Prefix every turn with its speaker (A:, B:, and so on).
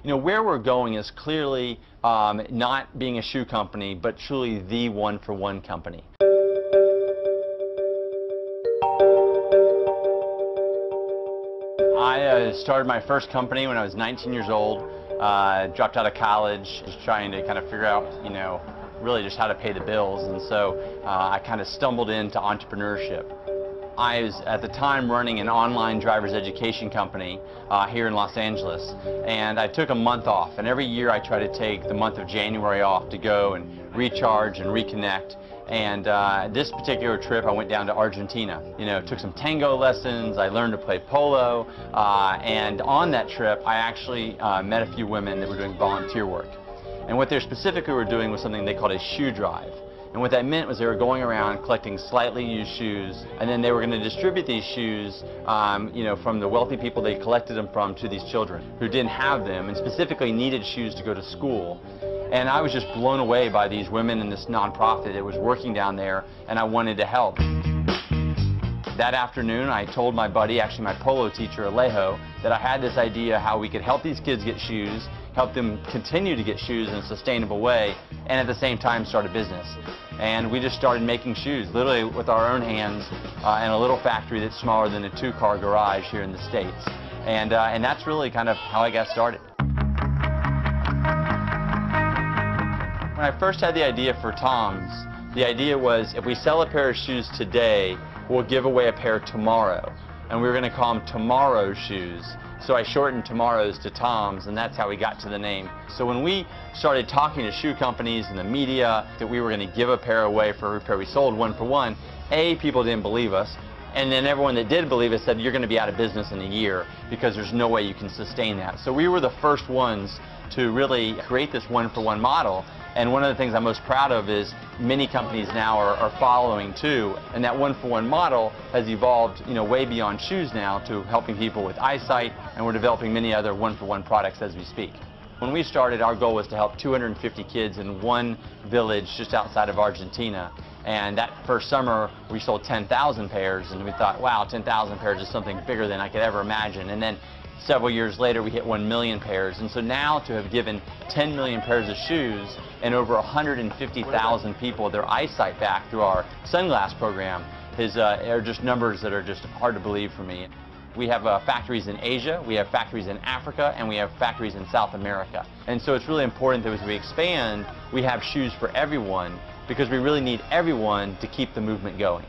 A: You know, where we're going is clearly not being a shoe company, but truly the one-for-one company. I started my first company when I was 19 years old, dropped out of college, just trying to kind of figure out, you know, really just how to pay the bills, and so I kind of stumbled into entrepreneurship. I was at the time running an online driver's education company here in Los Angeles, and I took a month off, and every year I try to take the month of January off to go and recharge and reconnect. And this particular trip I went down to Argentina. You know, took some tango lessons, I learned to play polo, and on that trip I actually met a few women that were doing volunteer work. And what they specifically were doing was something they called a shoe drive. And what that meant was they were going around collecting slightly used shoes, and then they were going to distribute these shoes, you know, from the wealthy people they collected them from to these children who didn't have them and specifically needed shoes to go to school. And I was just blown away by these women and this nonprofit that was working down there, and I wanted to help. That afternoon, I told my buddy, actually my polo teacher, Alejo, that I had this idea how we could help these kids get shoes, help them continue to get shoes in a sustainable way, and at the same time start a business. And we just started making shoes, literally with our own hands, in a little factory that's smaller than a two-car garage here in the States. And that's really kind of how I got started. When I first had the idea for TOMS, the idea was if we sell a pair of shoes today, we'll give away a pair tomorrow. And we were going to call them tomorrow shoes. So I shortened tomorrows to TOMS, and that's how we got to the name. So when we started talking to shoe companies and the media that we were going to give a pair away for every pair we sold, one for one, people didn't believe us. And then everyone that did believe us said, you're going to be out of business in a year because there's no way you can sustain that. So we were the first ones to really create this one-for-one model. And one of the things I'm most proud of is many companies now are following too. And that one-for-one model has evolved, you know, way beyond shoes now to helping people with eyesight, and we're developing many other one-for-one products as we speak. When we started, our goal was to help 250 kids in one village just outside of Argentina. And that first summer, we sold 10,000 pairs, and we thought, wow, 10,000 pairs is something bigger than I could ever imagine. And then several years later, we hit 1 million pairs. And so now to have given 10 million pairs of shoes and over 150,000 people their eyesight back through our sunglass program are just numbers that are just hard to believe for me. We have factories in Asia, we have factories in Africa, and we have factories in South America. And so it's really important that as we expand, we have shoes for everyone, because we really need everyone to keep the movement going.